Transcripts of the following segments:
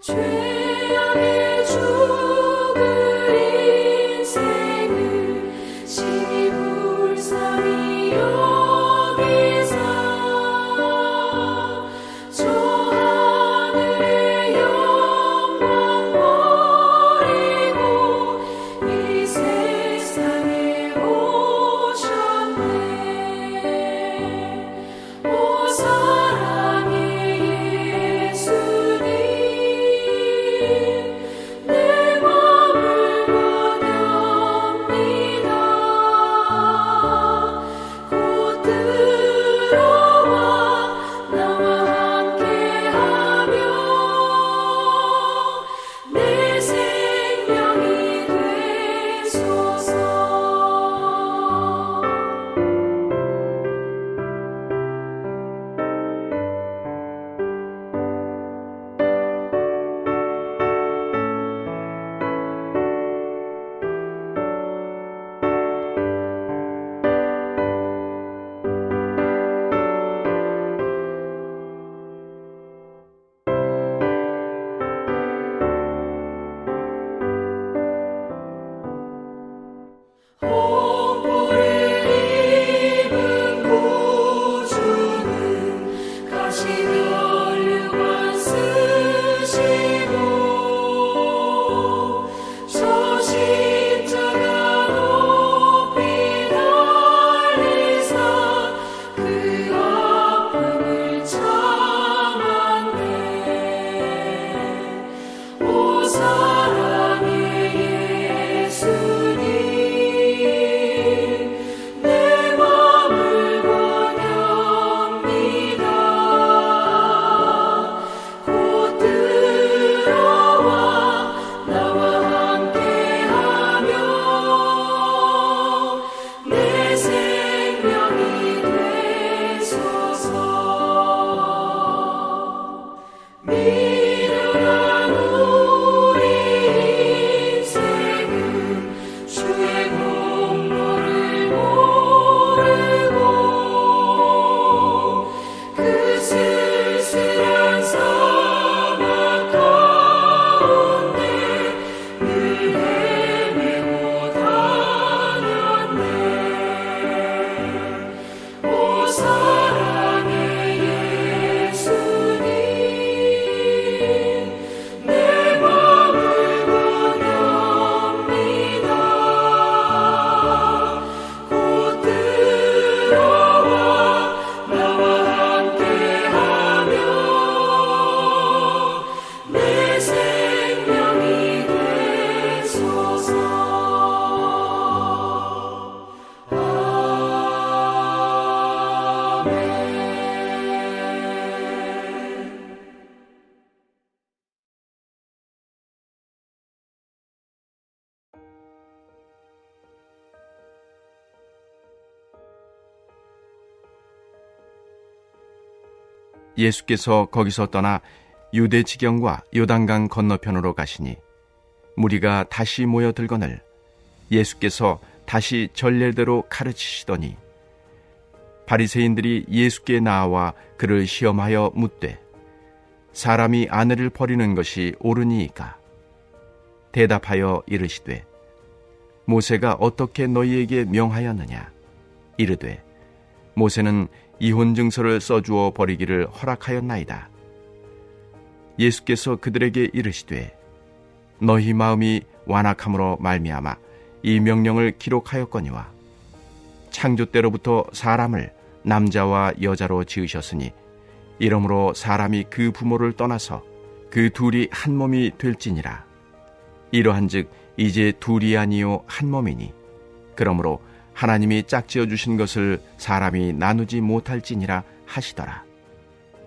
죄악에 죽을 인생을 신이 불쌍히 여기사 저 하늘의 영광 버리고 이 세상에 오셨네. 오 사랑의 예수님, 내 맘을 원합니다. 곧 들어와 나와 함께하며 내 생명이 되소서. 홍보를 입은 구주는 가시면류관 쓰시고 저 십자가 높이 달리사 그 아픔을 참았네. 오 사랑의 예수님, 내 맘을 원합니다. 곧 들어와 나와 함께하며 내 생명이 되소서. 미련한 우리 인생은 주의 공로를 모르고 그 쓸쓸한 사막 가운데 늘 헤매고 다녔네. 오 사랑의 예수님, 내 맘을 원합니다. 곧 들어와 나와 함께하며 내 생명이 되소서. 아멘. 예수께서 거기서 떠나 유대 지경과 요단강 건너편으로 가시니 무리가 다시 모여들거늘 예수께서 다시 전례대로 가르치시더니 바리새인들이 예수께 나와 그를 시험하여 묻되 사람이 아내를 버리는 것이 옳으니이까? 대답하여 이르시되 모세가 어떻게 너희에게 명하였느냐? 이르되 모세는 이혼 증서를 써주어 버리기를 허락하였나이다. 예수께서 그들에게 이르시되 너희 마음이 완악함으로 말미암아 이 명령을 기록하였거니와 창조 때로부터 사람을 남자와 여자로 지으셨으니 이러므로 사람이 그 부모를 떠나서 그 둘이 한 몸이 될지니라. 이러한즉 이제 둘이 아니요 한 몸이니 그러므로 하나님이 짝지어 주신 것을 사람이 나누지 못할지니라 하시더라.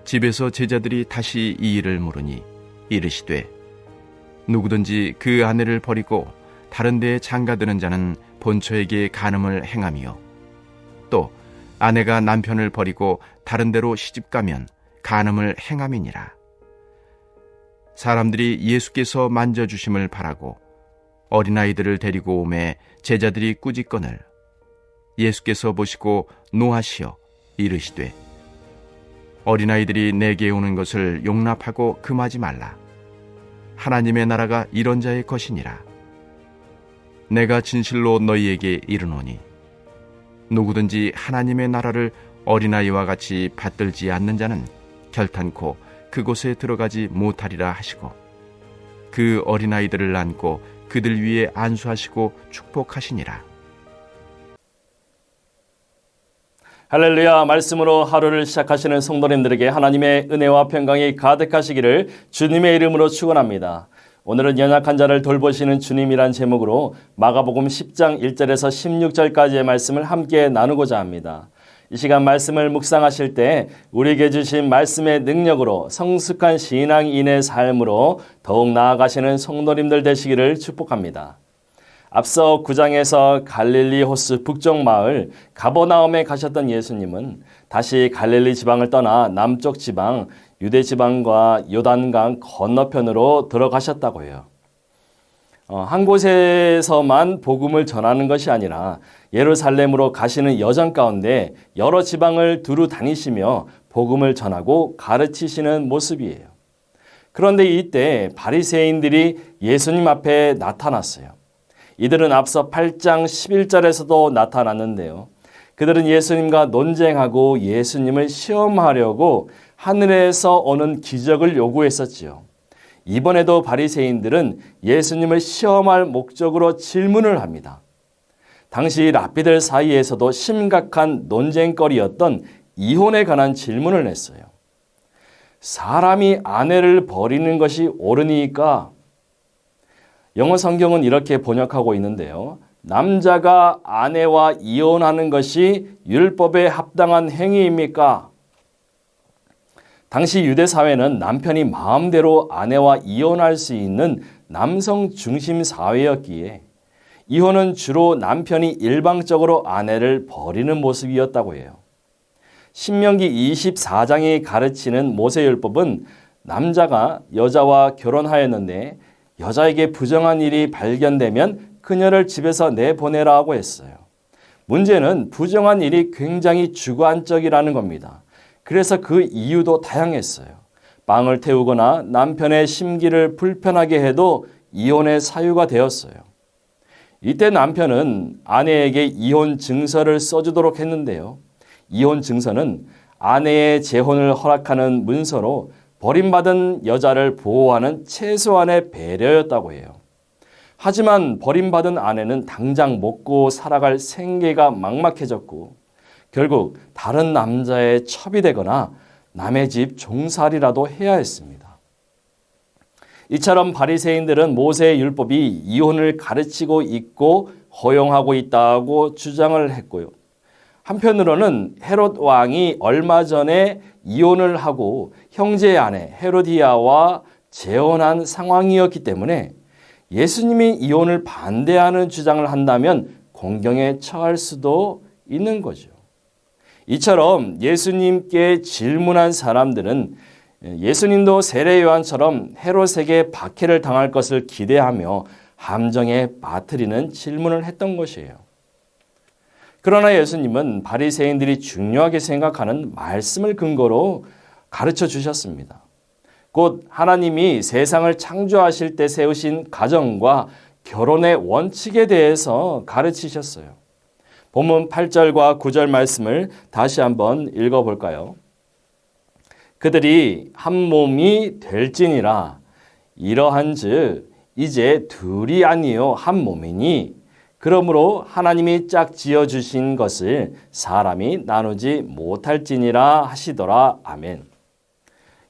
집에서 제자들이 다시 이 일을 물으니 이르시되 누구든지 그 아내를 버리고 다른 데에 장가드는 자는 본처에게 간음을 행하며 또 아내가 남편을 버리고 다른 데로 시집가면 간음을 행함이니라. 사람들이 예수께서 만져주심을 바라고 어린아이들을 데리고 오매 제자들이 꾸짖거늘 예수께서 보시고 노하시어 이르시되 어린아이들이 내게 오는 것을 용납하고 금하지 말라. 하나님의 나라가 이런 자의 것이니라. 내가 진실로 너희에게 이르노니 누구든지 하나님의 나라를 어린아이와 같이 받들지 않는 자는 결탄코 그곳에 들어가지 못하리라 하시고, 그 어린아이들을 안고 그들 위에 안수하시고 축복하시니라. 할렐루야. 말씀으로 하루를 시작하시는 성도님들에게 하나님의 은혜와 평강이 가득하시기를 주님의 이름으로 축원합니다. 오늘은 연약한 자를 돌보시는 주님이란 제목으로 마가복음 10장 1절에서 16절까지의 말씀을 함께 나누고자 합니다. 이 시간 말씀을 묵상하실 때 우리에게 주신 말씀의 능력으로 성숙한 신앙인의 삶으로 더욱 나아가시는 성도님들 되시기를 축복합니다. 앞서 9장에서 갈릴리 호수 북쪽 마을 가버나움에 가셨던 예수님은 다시 갈릴리 지방을 떠나 남쪽 지방 유대 지방과 요단강 건너편으로 들어가셨다고 해요. 한 곳에서만 복음을 전하는 것이 아니라 예루살렘으로 가시는 여정 가운데 여러 지방을 두루 다니시며 복음을 전하고 가르치시는 모습이에요. 그런데 이때 바리새인들이 예수님 앞에 나타났어요. 이들은 앞서 8장 11절에서도 나타났는데요. 그들은 예수님과 논쟁하고 예수님을 시험하려고 하늘에서 오는 기적을 요구했었지요. 이번에도 바리새인들은 예수님을 시험할 목적으로 질문을 합니다. 당시 랍비들 사이에서도 심각한 논쟁거리였던 이혼에 관한 질문을 했어요. 사람이 아내를 버리는 것이 옳으니까? 영어 성경은 이렇게 번역하고 있는데요. 남자가 아내와 이혼하는 것이 율법에 합당한 행위입니까? 당시 유대 사회는 남편이 마음대로 아내와 이혼할 수 있는 남성 중심 사회였기에 이혼은 주로 남편이 일방적으로 아내를 버리는 모습이었다고 해요. 신명기 24장이 가르치는 모세율법은 남자가 여자와 결혼하였는데 여자에게 부정한 일이 발견되면 그녀를 집에서 내보내라고 했어요. 문제는 부정한 일이 굉장히 주관적이라는 겁니다. 그래서 그 이유도 다양했어요. 빵을 태우거나 남편의 심기를 불편하게 해도 이혼의 사유가 되었어요. 이때 남편은 아내에게 이혼 증서를 써주도록 했는데요. 이혼 증서는 아내의 재혼을 허락하는 문서로 버림받은 여자를 보호하는 최소한의 배려였다고 해요. 하지만 버림받은 아내는 당장 먹고 살아갈 생계가 막막해졌고 결국 다른 남자의 첩이 되거나 남의 집 종살이라도 해야 했습니다. 이처럼 바리새인들은 모세의 율법이 이혼을 가르치고 있고 허용하고 있다고 주장을 했고요. 한편으로는 헤롯 왕이 얼마 전에 이혼을 하고 형제의 아내 헤로디아와 재혼한 상황이었기 때문에 예수님이 이혼을 반대하는 주장을 한다면 공경에 처할 수도 있는 거죠. 이처럼 예수님께 질문한 사람들은 예수님도 세례 요한처럼 헤롯에게 박해를 당할 것을 기대하며 함정에 빠뜨리는 질문을 했던 것이에요. 그러나 예수님은 바리새인들이 중요하게 생각하는 말씀을 근거로 가르쳐 주셨습니다. 곧 하나님이 세상을 창조하실 때 세우신 가정과 결혼의 원칙에 대해서 가르치셨어요. 본문 8절과 9절 말씀을 다시 한번 읽어볼까요? 그들이 한 몸이 될지니라. 이러한즉 이제 둘이 아니요 한 몸이니 그러므로 하나님이 짝 지어주신 것을 사람이 나누지 못할지니라 하시더라. 아멘.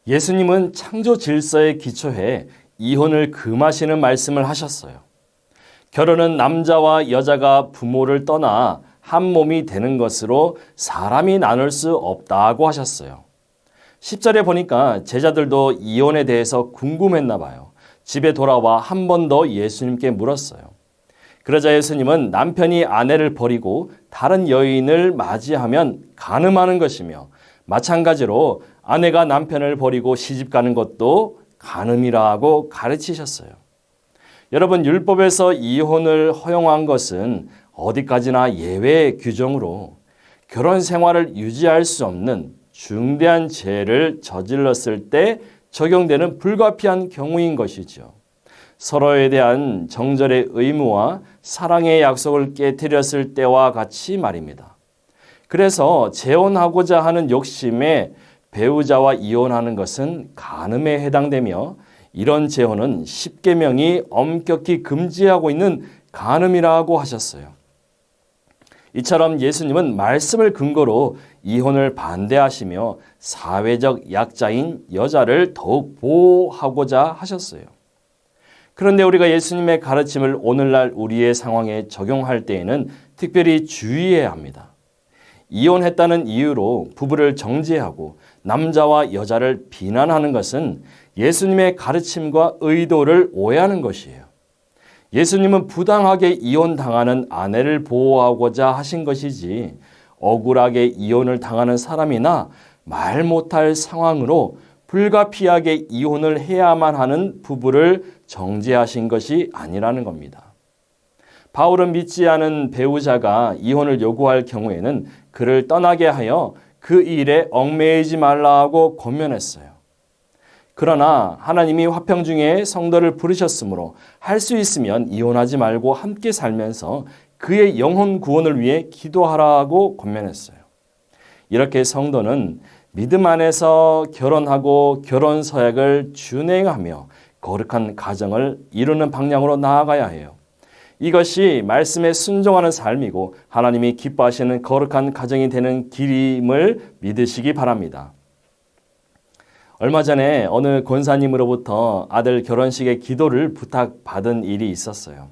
예수님은 창조 질서에 기초해 이혼을 금하시는 말씀을 하셨어요. 결혼은 남자와 여자가 부모를 떠나 한 몸이 되는 것으로 사람이 나눌 수 없다고 하셨어요. 10절에 보니까 제자들도 이혼에 대해서 궁금했나 봐요. 집에 돌아와 한 번 더 예수님께 물었어요. 그러자 예수님은 남편이 아내를 버리고 다른 여인을 맞이하면 간음하는 것이며 마찬가지로 아내가 남편을 버리고 시집가는 것도 간음이라고 가르치셨어요. 여러분, 율법에서 이혼을 허용한 것은 어디까지나 예외 규정으로 결혼 생활을 유지할 수 없는 중대한 죄를 저질렀을 때 적용되는 불가피한 경우인 것이죠. 서로에 대한 정절의 의무와 사랑의 약속을 깨뜨렸을 때와 같이 말입니다. 그래서 재혼하고자 하는 욕심에 배우자와 이혼하는 것은 간음에 해당되며 이런 재혼은 십계명이 엄격히 금지하고 있는 간음이라고 하셨어요. 이처럼 예수님은 말씀을 근거로 이혼을 반대하시며 사회적 약자인 여자를 더욱 보호하고자 하셨어요. 그런데 우리가 예수님의 가르침을 오늘날 우리의 상황에 적용할 때에는 특별히 주의해야 합니다. 이혼했다는 이유로 부부를 정죄하고 남자와 여자를 비난하는 것은 예수님의 가르침과 의도를 오해하는 것이에요. 예수님은 부당하게 이혼당하는 아내를 보호하고자 하신 것이지 억울하게 이혼을 당하는 사람이나 말 못할 상황으로 불가피하게 이혼을 해야만 하는 부부를 정죄하신 것이 아니라는 겁니다. 바울은 믿지 않은 배우자가 이혼을 요구할 경우에는 그를 떠나게 하여 그 일에 얽매이지 말라고 권면했어요. 그러나 하나님이 화평 중에 성도를 부르셨으므로 할 수 있으면 이혼하지 말고 함께 살면서 그의 영혼 구원을 위해 기도하라고 권면했어요. 이렇게 성도는 믿음 안에서 결혼하고 결혼 서약을 준행하며 거룩한 가정을 이루는 방향으로 나아가야 해요. 이것이 말씀에 순종하는 삶이고 하나님이 기뻐하시는 거룩한 가정이 되는 길임을 믿으시기 바랍니다. 얼마 전에 어느 권사님으로부터 아들 결혼식의 기도를 부탁받은 일이 있었어요.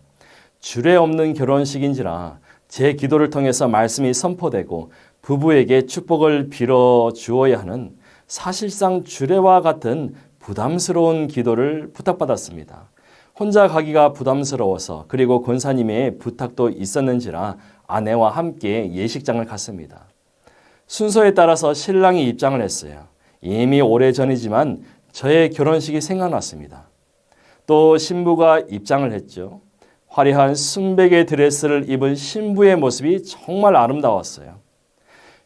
주례 없는 결혼식인지라 제 기도를 통해서 말씀이 선포되고 부부에게 축복을 빌어 주어야 하는 사실상 주례와 같은 부담스러운 기도를 부탁받았습니다. 혼자 가기가 부담스러워서 그리고 권사님의 부탁도 있었는지라 아내와 함께 예식장을 갔습니다. 순서에 따라서 신랑이 입장을 했어요. 이미 오래전이지만 저의 결혼식이 생각났습니다. 또 신부가 입장을 했죠. 화려한 순백의 드레스를 입은 신부의 모습이 정말 아름다웠어요.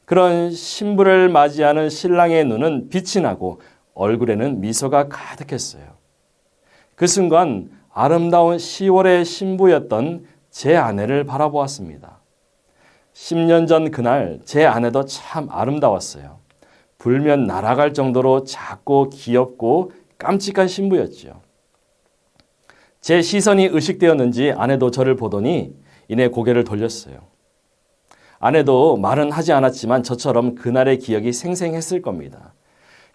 그런 신부를 맞이하는 신랑의 눈은 빛이 나고 얼굴에는 미소가 가득했어요. 그 순간 아름다운 10월의 신부였던 제 아내를 바라보았습니다. 10년 전 그날 제 아내도 참 아름다웠어요. 불면 날아갈 정도로 작고 귀엽고 깜찍한 신부였죠. 제 시선이 의식되었는지 아내도 저를 보더니 이내 고개를 돌렸어요. 아내도 말은 하지 않았지만 저처럼 그날의 기억이 생생했을 겁니다.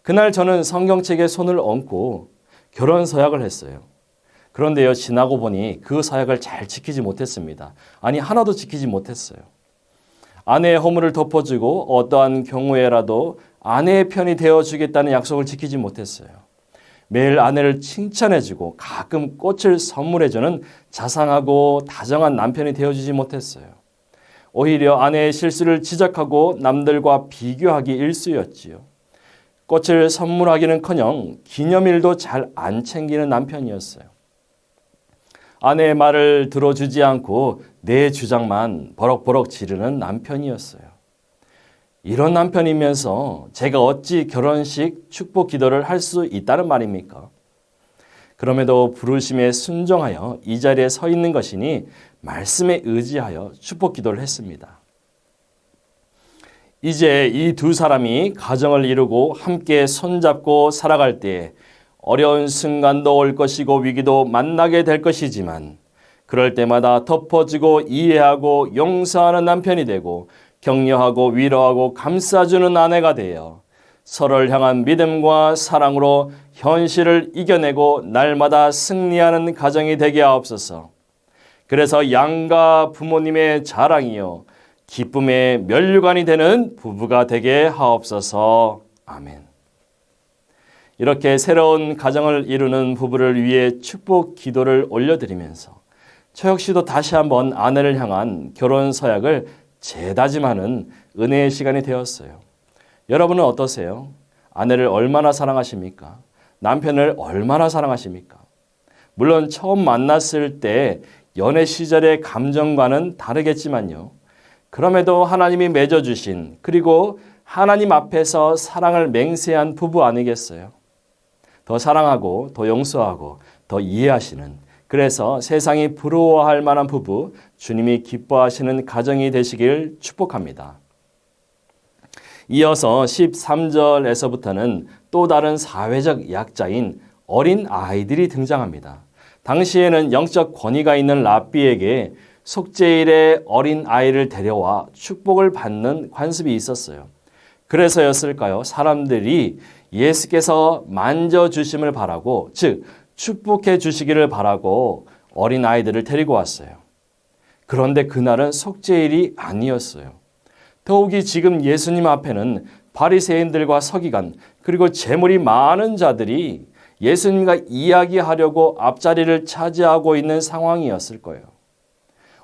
그날 저는 성경책에 손을 얹고 결혼 서약을 했어요. 그런데요, 지나고 보니 그 서약을 잘 지키지 못했습니다. 아니, 하나도 지키지 못했어요. 아내의 허물을 덮어주고 어떠한 경우에라도 아내의 편이 되어주겠다는 약속을 지키지 못했어요. 매일 아내를 칭찬해주고 가끔 꽃을 선물해주는 자상하고 다정한 남편이 되어주지 못했어요. 오히려 아내의 실수를 지적하고 남들과 비교하기 일쑤였지요. 꽃을 선물하기는커녕 기념일도 잘 안 챙기는 남편이었어요. 아내의 말을 들어주지 않고 내 주장만 버럭버럭 지르는 남편이었어요. 이런 남편이면서 제가 어찌 결혼식 축복 기도를 할 수 있다는 말입니까? 그럼에도 부르심에 순종하여 이 자리에 서 있는 것이니 말씀에 의지하여 축복 기도를 했습니다. 이제 이 두 사람이 가정을 이루고 함께 손잡고 살아갈 때에 어려운 순간도 올 것이고 위기도 만나게 될 것이지만 그럴 때마다 덮어주고 이해하고 용서하는 남편이 되고 격려하고 위로하고 감싸주는 아내가 되어 서로를 향한 믿음과 사랑으로 현실을 이겨내고 날마다 승리하는 가정이 되게 하옵소서. 그래서 양가 부모님의 자랑이요 기쁨의 면류관이 되는 부부가 되게 하옵소서. 아멘. 이렇게 새로운 가정을 이루는 부부를 위해 축복 기도를 올려드리면서 저 역시도 다시 한번 아내를 향한 결혼 서약을 재다짐하는 은혜의 시간이 되었어요. 여러분은 어떠세요? 아내를 얼마나 사랑하십니까? 남편을 얼마나 사랑하십니까? 물론 처음 만났을 때 연애 시절의 감정과는 다르겠지만요. 그럼에도 하나님이 맺어주신 그리고 하나님 앞에서 사랑을 맹세한 부부 아니겠어요? 더 사랑하고 더 용서하고 더 이해하시는 그래서 세상이 부러워할 만한 부부, 주님이 기뻐하시는 가정이 되시길 축복합니다. 이어서 13절에서부터는 또 다른 사회적 약자인 어린 아이들이 등장합니다. 당시에는 영적 권위가 있는 랍비에게 속죄일에 어린 아이를 데려와 축복을 받는 관습이 있었어요. 그래서였을까요? 사람들이 예수께서 만져주심을 바라고, 즉 축복해 주시기를 바라고 어린 아이들을 데리고 왔어요. 그런데 그날은 속죄일이 아니었어요. 더욱이 지금 예수님 앞에는 바리새인들과 서기관 그리고 재물이 많은 자들이 예수님과 이야기하려고 앞자리를 차지하고 있는 상황이었을 거예요.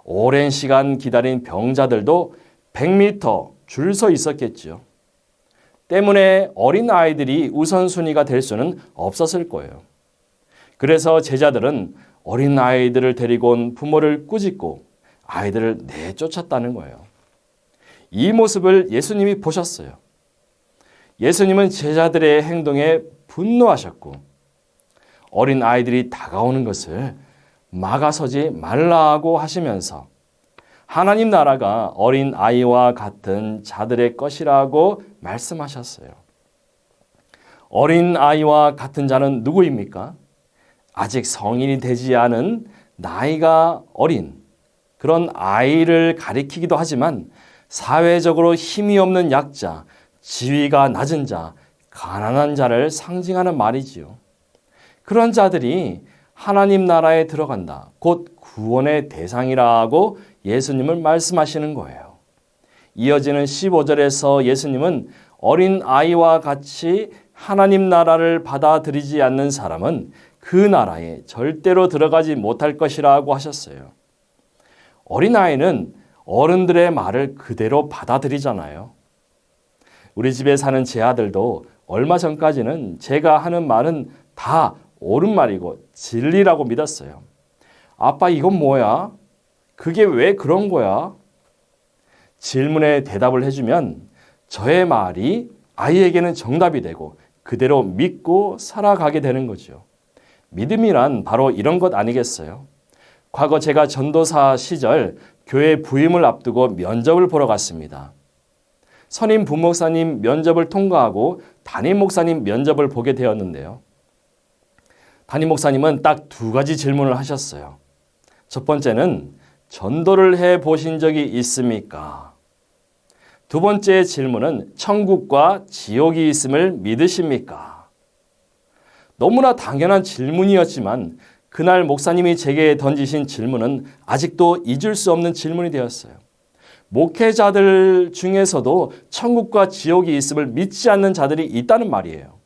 오랜 시간 기다린 병자들도 100m 줄 서 있었겠죠. 때문에 어린 아이들이 우선순위가 될 수는 없었을 거예요. 그래서 제자들은 어린 아이들을 데리고 온 부모를 꾸짖고 아이들을 내쫓았다는 거예요. 이 모습을 예수님이 보셨어요. 예수님은 제자들의 행동에 분노하셨고 어린 아이들이 다가오는 것을 막아서지 말라고 하시면서 하나님 나라가 어린 아이와 같은 자들의 것이라고 말씀하셨어요. 어린 아이와 같은 자는 누구입니까? 아직 성인이 되지 않은 나이가 어린 그런 아이를 가리키기도 하지만 사회적으로 힘이 없는 약자, 지위가 낮은 자, 가난한 자를 상징하는 말이지요. 그런 자들이 하나님 나라에 들어간다. 곧 구원의 대상이라고 예수님은 말씀하시는 거예요. 이어지는 15절에서 예수님은 어린 아이와 같이 하나님 나라를 받아들이지 않는 사람은 그 나라에 절대로 들어가지 못할 것이라고 하셨어요. 어린아이는 어른들의 말을 그대로 받아들이잖아요. 우리 집에 사는 제 아들도 얼마 전까지는 제가 하는 말은 다 옳은 말이고 진리라고 믿었어요. 아빠 이건 뭐야? 그게 왜 그런 거야? 질문에 대답을 해주면 저의 말이 아이에게는 정답이 되고 그대로 믿고 살아가게 되는 거죠. 믿음이란 바로 이런 것 아니겠어요? 과거 제가 전도사 시절 교회 부임을 앞두고 면접을 보러 갔습니다. 선임 부목사님 면접을 통과하고 담임 목사님 면접을 보게 되었는데요. 담임 목사님은 딱 2가지 질문을 하셨어요. 첫 번째는 전도를 해 보신 적이 있습니까? 2번째 질문은 천국과 지옥이 있음을 믿으십니까? 너무나 당연한 질문이었지만 그날 목사님이 제게 던지신 질문은 아직도 잊을 수 없는 질문이 되었어요. 목회자들 중에서도 천국과 지옥이 있음을 믿지 않는 자들이 있다는 말이에요.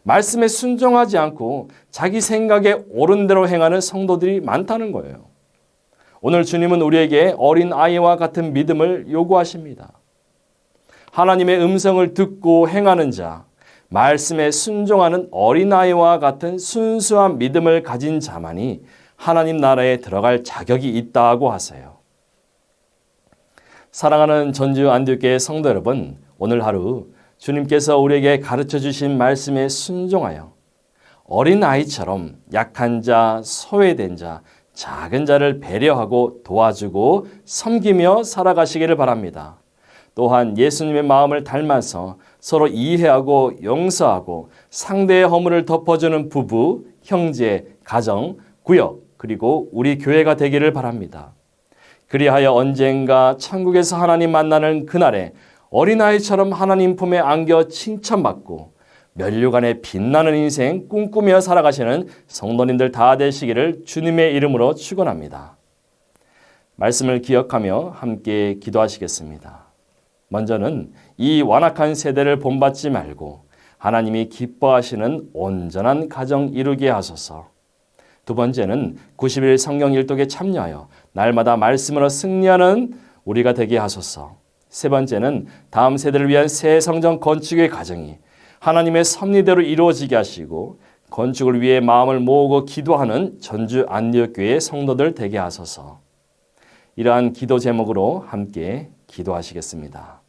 말씀에 순종하지 않고 자기 생각에 옳은 대로 행하는 성도들이 많다는 거예요. 오늘 주님은 우리에게 어린 아이와 같은 믿음을 요구하십니다. 하나님의 음성을 듣고 행하는 자, 말씀에 순종하는 어린아이와 같은 순수한 믿음을 가진 자만이 하나님 나라에 들어갈 자격이 있다고 하세요. 사랑하는 전주 안디옥교회 성도 여러분, 오늘 하루 주님께서 우리에게 가르쳐 주신 말씀에 순종하여 어린아이처럼 약한 자, 소외된 자, 작은 자를 배려하고 도와주고 섬기며 살아가시기를 바랍니다. 또한 예수님의 마음을 닮아서 서로 이해하고 용서하고 상대의 허물을 덮어주는 부부, 형제, 가정, 구역, 그리고 우리 교회가 되기를 바랍니다. 그리하여 언젠가 천국에서 하나님 만나는 그날에 어린아이처럼 하나님 품에 안겨 칭찬받고 면류관에 빛나는 인생 꿈꾸며 살아가시는 성도님들 다 되시기를 주님의 이름으로 축원합니다. 말씀을 기억하며 함께 기도하시겠습니다. 먼저는 이 완악한 세대를 본받지 말고 하나님이 기뻐하시는 온전한 가정 이루게 하소서. 2번째는 90일 성경 일독에 참여하여 날마다 말씀으로 승리하는 우리가 되게 하소서. 3번째는 다음 세대를 위한 새 성전 건축의 과정이 하나님의 섭리대로 이루어지게 하시고 건축을 위해 마음을 모으고 기도하는 전주 안디옥교회 성도들 되게 하소서. 이러한 기도 제목으로 함께 기도하시겠습니다.